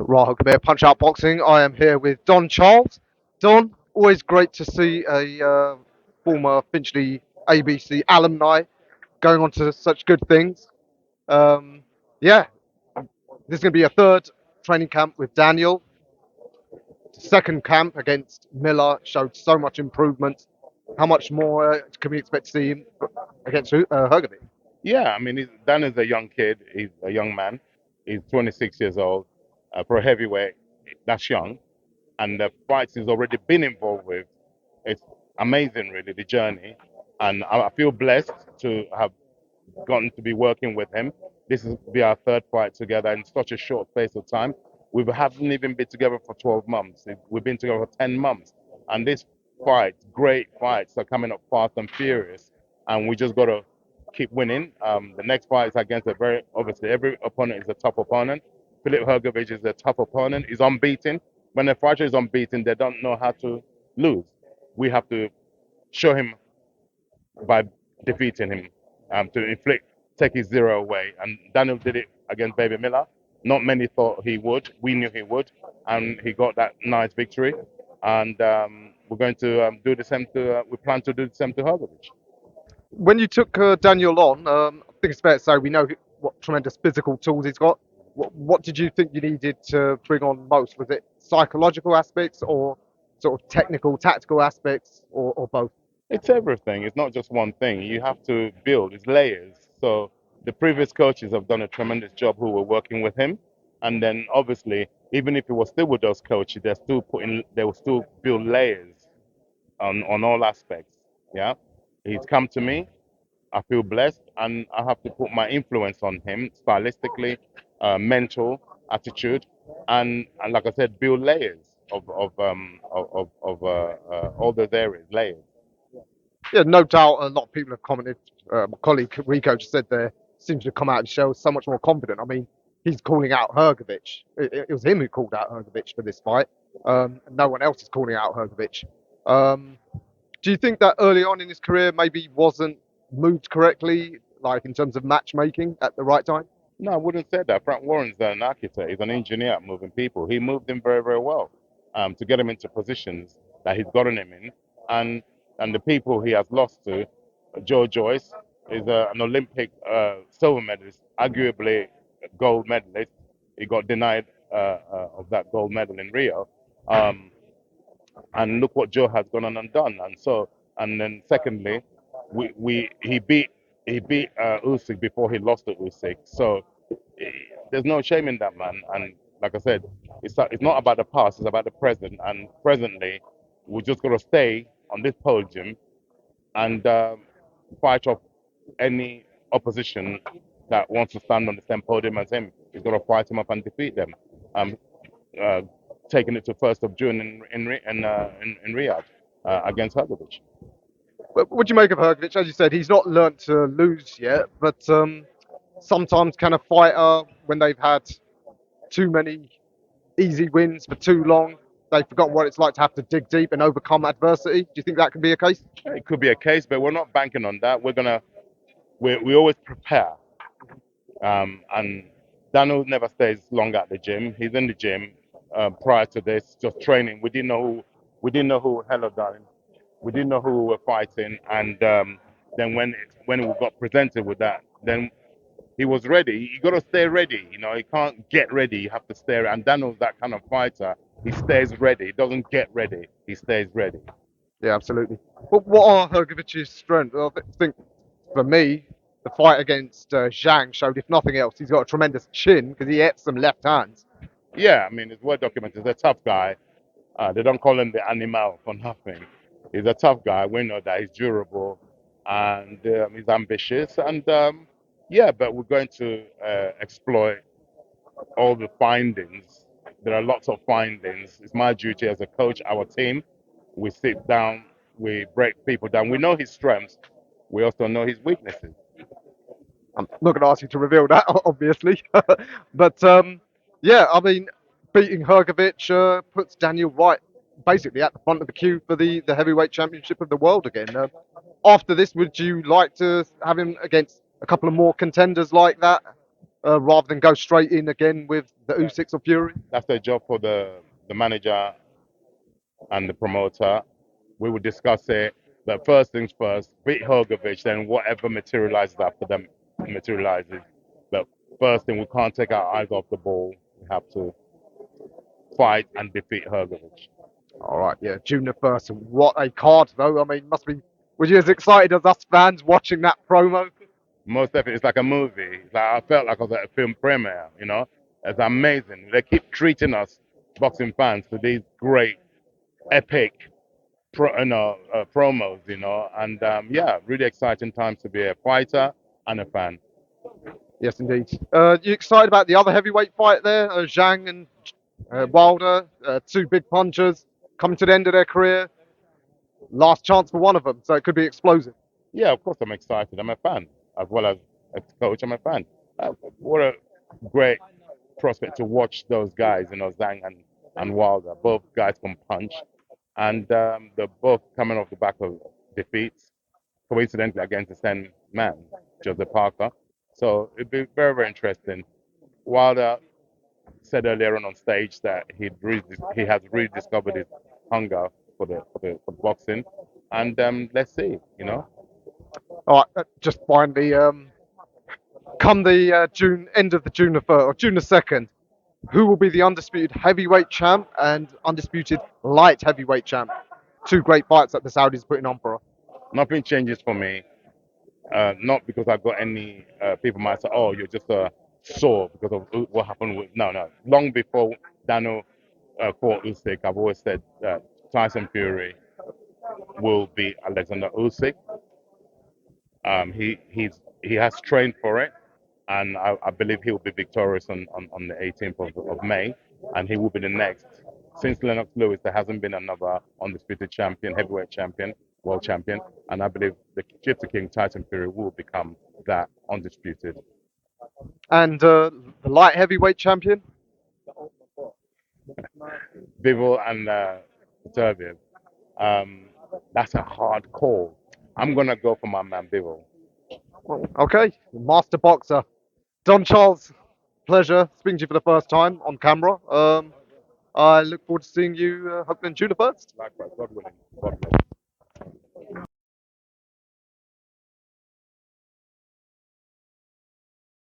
Right, there, Punch Out Boxing. I am here with Don Charles. Don, always great to see a former Finchley ABC alumni going on to such good things. Um, yeah, this is going to be a third training camp with Daniel. Second camp against Miller showed so much improvement. How much more can we expect to see him against Hergovic? Yeah, I mean, Dan is a young kid. He's a young man. He's 26 years old. For a heavyweight, that's young. And the fights he's already been involved with, it's amazing, really, the journey. And I feel blessed to have gotten to be working with him. This is be our third fight together in such a short space of time. We haven't even been together for 12 months. We've been together for 10 months. And this fight, great fights, are coming up fast and furious. And we just got to keep winning. The next fight is against a very, obviously, every opponent is a tough opponent. Philip Hergovic is a tough opponent. He's unbeaten. When a fighter is unbeaten, they don't know how to lose. We have to show him by defeating him to take his zero away. And Daniel did it against Baby Miller. Not many thought he would. We knew he would, and he got that nice victory. And we're going to do the same to. We plan to do the same to Hergovich. When you took Daniel on, I think it's fair to say we know what tremendous physical tools he's got. What did you think you needed to bring on most? Was it psychological aspects or sort of technical, tactical aspects, or both? It's everything. It's not just one thing. You have to build. It's layers. So the previous coaches have done a tremendous job who were working with him, and then obviously, even if he was still with those coaches, they're still putting. They will still build layers on all aspects. Yeah, he's come to me. I feel blessed, and I have to put my influence on him stylistically, mental attitude, and like I said, build layers of all those areas, layers. Yeah, no doubt. A lot of people have commented. My colleague Rico just said there seems to have come out of his shell so much more confident. I mean, he's calling out Hergovic. It was him who called out Hergovic for this fight. No one else is calling out Hergovic. Um, do you think that early on in his career maybe he wasn't moved correctly, like in terms of matchmaking at the right time? No, I wouldn't say that. Frank Warren's an architect. He's an engineer at moving people. He moved him very, very well to get him into positions that he's gotten him in. And and the people he has lost to, Joe Joyce is an Olympic silver medalist, arguably a gold medalist. He got denied of that gold medal in Rio. Um, and look what Joe has gone on and done. And so, and then secondly, we he beat Usyk before he lost to Usyk. So eh, there's no shame in that man. And like I said, it's not about the past; it's about the present. And presently, we just got to stay on this podium and fight off any opposition that wants to stand on the same podium as him. He's got to fight him up and defeat them. Um, uh, Taking it to 1st of June in Riyadh against Hergovic. What do you make of Hergovic? As you said, he's not learnt to lose yet, but sometimes can a fighter, when they've had too many easy wins for too long, they've forgotten what it's like to have to dig deep and overcome adversity? Do you think that can be a case? It could be a case, but we're not banking on that. We always prepare. And Daniel never stays long at the gym. He's in the gym prior to this, just training. We didn't know who Hello Darling. We didn't know who we were fighting, and then when we got presented with that, then he was ready. You got to stay ready. You know, you can't get ready. You have to stay. And Daniel's that kind of fighter. He stays ready. He doesn't get ready. He stays ready. Yeah, absolutely. But what are Hergovic's strengths? I think for me, the fight against Zhang showed, if nothing else, he's got a tremendous chin because he hits some left hands. Yeah, I mean, it's well documented. He's a tough guy. They don't call him the animal for nothing. He's a tough guy. We know that he's durable and he's ambitious. And yeah, but we're going to exploit all the findings. There are lots of findings. It's my duty as a coach, our team. We sit down, we break people down. We know his strengths. We also know his weaknesses. I'm not going to ask you to reveal that, obviously. But yeah, I mean, beating Hergovic puts Daniel right basically at the front of the queue for the heavyweight championship of the world again. After this, would you like to have him against a couple of more contenders like that? rather than go straight in again with the That, Usyk or Fury? that's the job for the manager and the promoter. We will discuss it. But first things first, beat HRGOVIC, then whatever materializes after them materializes. But first thing, we can't take our eyes off the ball. We have to fight and defeat HRGOVIC. All right, yeah, June the 1st. What a card, though. I mean, must be. Were you as excited as us fans watching that promo? Most definitely, it's like a movie. It's like I felt like I was at a film premiere. You know, it's amazing. They keep treating us boxing fans to these great, epic, promos. You know, and yeah, really exciting times to be a fighter and a fan. Yes, indeed. You excited about the other heavyweight fight there? Zhang and Wilder, two big punchers coming to the end of their career. Last chance for one of them, so it could be explosive. Yeah, of course I'm excited. I'm a fan as well as a coach. I'm a fan. What a great prospect to watch those guys. You know, Zhang and Wilder. Both guys can punch, and they're both coming off the back of defeats, coincidentally against the same man, Joseph Parker. So it'd be very, very interesting. Wilder said earlier on stage that he has rediscovered his hunger for boxing, and let's see. You know, All right, just finally, come the June end of the June the 3rd or June the 2nd, who will be the undisputed heavyweight champ and undisputed light heavyweight champ? Two great fights that the Saudis are putting on for us. nothing changes for me. Not because I've got any people might say, "Oh, you're just sore because of what happened with." No, no. Long before Daniel fought Usyk, I've always said that Tyson Fury will be Alexander Usyk. He has trained for it, and I believe he will be victorious on the 18th of May, and he will be the next. Since Lennox Lewis, there hasn't been another undisputed champion, heavyweight champion, world champion, and I believe the Gypsy King Tyson Fury will become that undisputed. And the light heavyweight champion? Bivol and Turbian. That's a hard call. I'm gonna go for my man Bivol. Well, okay, master boxer. Don Charles, pleasure speaking to you for the first time on camera. I look forward to seeing you hopefully on June the 1st. Likewise, God willing. God willing.